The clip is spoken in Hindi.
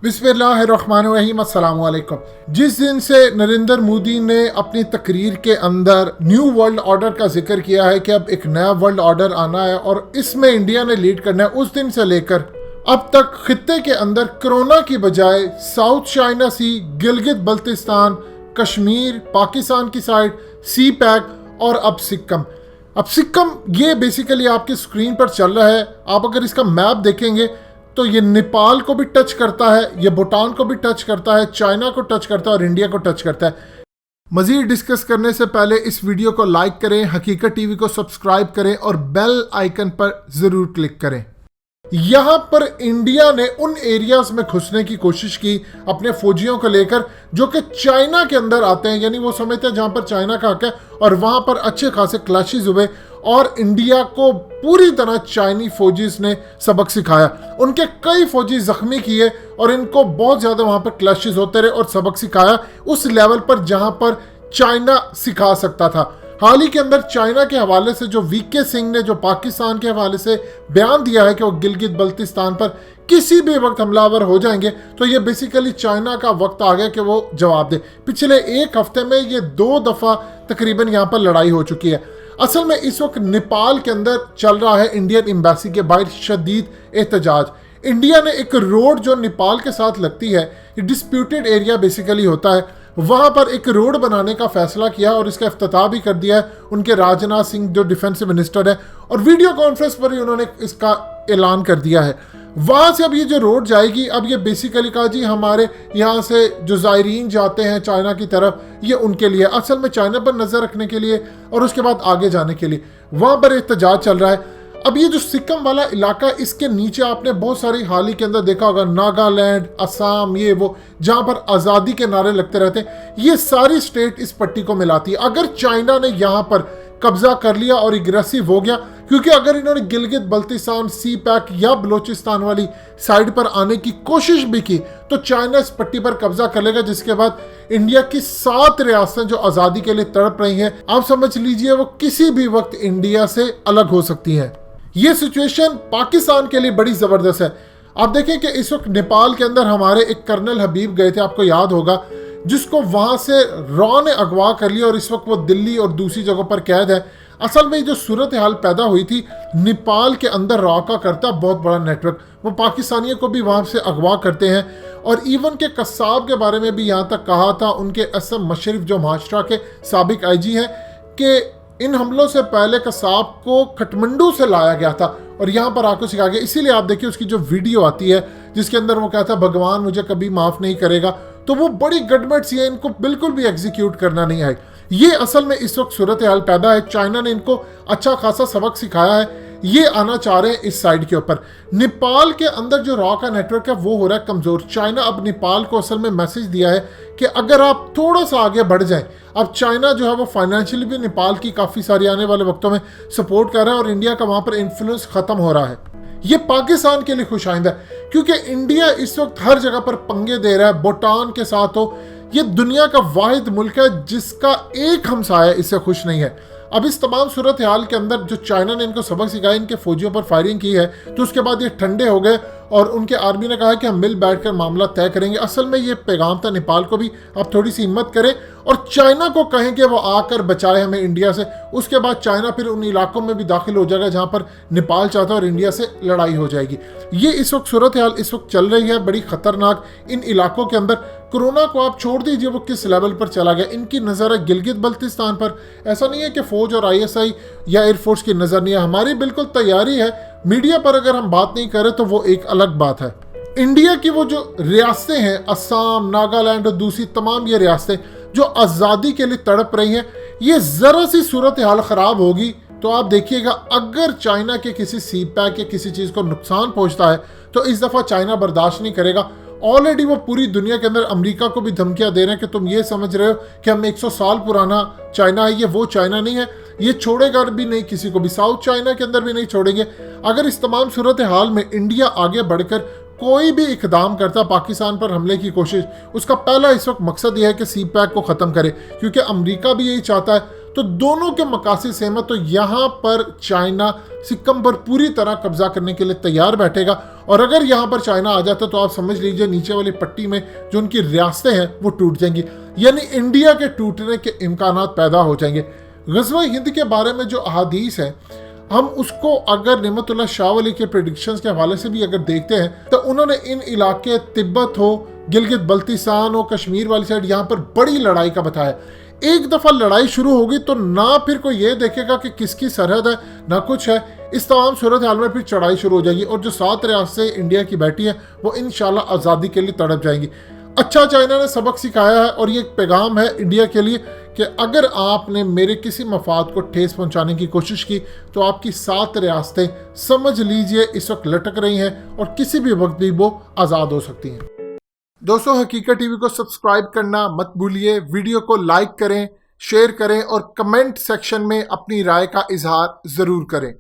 बिस्मिल्लाहिर्रहमानिर्रहीम, अस्सलाम वालेकुम। जिस दिन से नरेंद्र मोदी ने अपनी तकरीर के अंदर न्यू वर्ल्ड ऑर्डर का जिक्र किया है कि अब एक नया वर्ल्ड ऑर्डर आना है और इसमें इंडिया ने लीड करना है, उस दिन से लेकर अब तक खित्ते के अंदर कोरोना की बजाय साउथ चाइना सी, गिलगित बल्तिस्तान, कश्मीर, पाकिस्तान की साइड, सी पैक और अब सिक्किम ये बेसिकली आपकी स्क्रीन पर चल रहा है। आप अगर इसका मैप देखेंगे तो ये नेपाल को भी टच करता है, ये भूटान को भी टच करता है, चाइना को टच करता है और इंडिया को टच करता है। मजीद डिस्कस करने से पहले इस वीडियो को लाइक करें, हकीकत टीवी को सब्सक्राइब करें और बेल आइकन पर जरूर क्लिक करें। यहां पर इंडिया ने उन एरियाज में घुसने की कोशिश की अपने फौजियों को लेकर जो कि चाइना के अंदर आते हैं, यानी वो समझते हैं जहां पर चाइना का हक है, और वहां पर अच्छे खासे क्लैशेस हुए और इंडिया को पूरी तरह चाइनी फौजीज ने सबक सिखाया। उनके कई फौजी जख्मी किए और इनको बहुत ज्यादा वहां पर क्लैशेस होते रहे और सबक सिखाया उस लेवल पर जहां पर चाइना सिखा सकता था। हाल ही के अंदर चाइना के हवाले से जो वीके सिंह ने जो पाकिस्तान के हवाले से बयान दिया है कि वो गिलगित बल्तिस्तान पर किसी भी वक्त हमलावर हो जाएंगे, तो ये बेसिकली चाइना का वक्त आ गया कि वो जवाब दे। पिछले एक हफ्ते में ये 2 दफा तकरीबन यहाँ पर लड़ाई हो चुकी है। असल में इस वक्त नेपाल के अंदर चल रहा है इंडियन एम्बेसी के बाहर शदीद एहतजाज। इंडिया ने एक रोड जो नेपाल के साथ लगती है, ये डिस्प्यूटेड एरिया बेसिकली होता है, वहां पर एक रोड बनाने का फैसला किया और इसका इफ्तिताह भी कर दिया है उनके राजनाथ सिंह जो डिफेंस मिनिस्टर है, और वीडियो कॉन्फ्रेंस पर ही उन्होंने इसका ऐलान कर दिया है। वहां से अब ये जो रोड जाएगी, अब ये बेसिकली कहा जी हमारे यहाँ से जो ज़ायरीन जाते हैं चाइना की तरफ, ये उनके लिए, असल में चाइना पर नजर रखने के लिए और उसके बाद आगे जाने के लिए वहां पर एहतजाज चल रहा है। अब ये जो सिक्किम वाला इलाका, इसके नीचे आपने बहुत सारी हाल ही के अंदर देखा होगा, नागालैंड, असम, ये वो जहां पर आज़ादी के नारे लगते रहते हैं, ये सारी स्टेट इस पट्टी को मिलाती है। अगर चाइना ने यहाँ पर कब्जा कर लिया और एग्रेसिव हो गया, क्योंकि अगर इन्होंने गिलगित बल्तिस्तान, सी पैक या बलोचिस्तान वाली साइड पर आने की कोशिश भी की तो चाइना इस पट्टी पर कब्जा कर लेगा, जिसके बाद इंडिया की 7 रियासतें जो आज़ादी के लिए तड़प रही हैं, आप समझ लीजिए वो किसी भी वक्त इंडिया से अलग हो सकती हैं। ये सिचुएशन पाकिस्तान के लिए बड़ी ज़बरदस्त है। आप देखें कि इस वक्त नेपाल के अंदर हमारे एक कर्नल हबीब गए थे, आपको याद होगा, जिसको वहां से रॉ ने अगवा कर लिया और इस वक्त वो दिल्ली और दूसरी जगहों पर कैद है। असल में जो सूरत हाल पैदा हुई थी, नेपाल के अंदर रॉ का करता बहुत बड़ा नेटवर्क, वो पाकिस्तानियों को भी वहां से अगवा करते हैं। और इवन के कसाब के बारे में भी यहाँ तक कहा था उनके असम मशरफ जो महाराष्ट्र के साबिक आईजी हैं कि इन हमलों से पहले कसाब को खटमंडू से लाया गया था और यहाँ पर आकर सिखाया गया। इसीलिए आप देखिए उसकी जो वीडियो आती है जिसके अंदर वो कहता है भगवान मुझे कभी माफ नहीं करेगा, तो वो बड़ी गड़बड़ सी है, इनको बिल्कुल भी एग्जीक्यूट करना नहीं आए। ये असल में इस वक्त सूरत हाल पैदा है। चाइना ने इनको अच्छा खासा सबक सिखाया है, ये आना चाह रहे हैं इस साइड के ऊपर। नेपाल के अंदर जो रॉ का नेटवर्क है वो हो रहा है कमजोर। चाइना अब नेपाल को असल में मैसेज दिया है कि अगर आप थोड़ा सा आगे बढ़ जाएं, अब चाइना जो है वो फाइनेंशियली भी नेपाल की काफ़ी सारी आने वाले वक्तों में सपोर्ट कर रहा है और इंडिया का वहाँ पर इन्फ्लुएंस ख़त्म हो रहा है। ये पाकिस्तान के लिए खुशाइंदा है क्योंकि इंडिया इस वक्त हर जगह पर पंगे दे रहा है। भूटान के साथ हो, ये दुनिया का वाहिद मुल्क है जिसका एक हमसाया इससे खुश नहीं है। अब इस तमाम सूरत हाल के अंदर जो चाइना ने इनको सबक सिखाया, इनके फौजियों पर फायरिंग की है, तो उसके बाद ये ठंडे हो गए और उनके आर्मी ने कहा कि हम मिल बैठकर मामला तय करेंगे। असल में ये पैगाम था नेपाल को भी, आप थोड़ी सी हिम्मत करें और चाइना को कहें कि वो आकर बचाए हमें इंडिया से। उसके बाद चाइना फिर उन इलाकों में भी दाखिल हो जाएगा जहां पर नेपाल चाहता है और इंडिया से लड़ाई हो जाएगी। ये इस वक्त सूरत हाल इस वक्त चल रही है बड़ी खतरनाक इन इलाकों के अंदर। कोरोना को आप छोड़ दीजिए वो किस लेवल पर चला गया, इनकी नज़र है गिलगित बल्तिस्तान पर। ऐसा नहीं है कि फौज और ISI या एयरफोर्स की नज़र नहीं है, हमारी बिल्कुल तैयारी है। मीडिया पर अगर हम बात नहीं करें तो वो एक अलग बात है। इंडिया की वो जो रियासतें हैं, असम, नागालैंड और दूसरी तमाम ये रियासतें जो आज़ादी के लिए तड़प रही हैं, ये ज़रा सी सूरत हाल ख़राब होगी तो आप देखिएगा अगर चाइना के किसी सी पैक या किसी चीज़ को नुकसान पहुंचता है तो इस दफ़ा चाइना बर्दाश्त नहीं करेगा। ऑलरेडी वो पूरी दुनिया के अंदर अमेरिका को भी धमकियां दे रहे हैं कि तुम ये समझ रहे हो कि हम 100 साल पुराना चाइना है, ये वो चाइना नहीं है, ये छोड़ेगा भी नहीं किसी को भी, साउथ चाइना के अंदर भी नहीं छोड़ेंगे। अगर इस तमाम सूरत हाल में इंडिया आगे बढ़कर कोई भी इकदाम करता पाकिस्तान पर हमले की कोशिश, उसका पहला इस वक्त मकसद यह है कि सी पैक को ख़त्म करे, क्योंकि अमेरिका भी यही चाहता है। तो दोनों के मकासद सेम है। तो यहाँ पर चाइना सिक्किम पर पूरी तरह कब्जा करने के लिए तैयार बैठेगा, और अगर यहाँ पर चाइना आ जाता तो आप समझ लीजिए नीचे वाली पट्टी में जो उनकी रियासतें हैं वो टूट जाएंगी, यानी इंडिया के टूटने के इम्कान पैदा हो जाएंगे। ग़ज़वा हिंद के बारे में जो अहादीस है, हम उसको अगर निमतुल्लाह शाह वली के प्रेडिक्शंस के हवाले से भी अगर देखते हैं तो उन्होंने इन इलाके तिब्बत हो, गिलगित बल्तिस्तान हो, कश्मीर वाली साइड यहाँ पर बड़ी लड़ाई का बताया। एक दफ़ा लड़ाई शुरू होगी तो ना फिर कोई ये देखेगा कि किसकी सरहद है ना कुछ है, इस तमाम सूरत हाल में फिर चढ़ाई शुरू हो जाएगी और जो 7 रियासतें इंडिया की बैठी हैं वो इंशाल्लाह आज़ादी के लिए तड़प जाएंगी। अच्छा, चाइना ने सबक सिखाया है और ये एक पैगाम है इंडिया के लिए कि अगर आपने मेरे किसी मफाद को ठेस पहुंचाने की कोशिश की तो आपकी 7 रियासतें समझ लीजिए इस वक्त लटक रही हैं और किसी भी वक्त भी वो आज़ाद हो सकती हैं। दोस्तों, हकीकत टीवी को सब्सक्राइब करना मत भूलिए, वीडियो को लाइक करें, शेयर करें और कमेंट सेक्शन में अपनी राय का इजहार ज़रूर करें।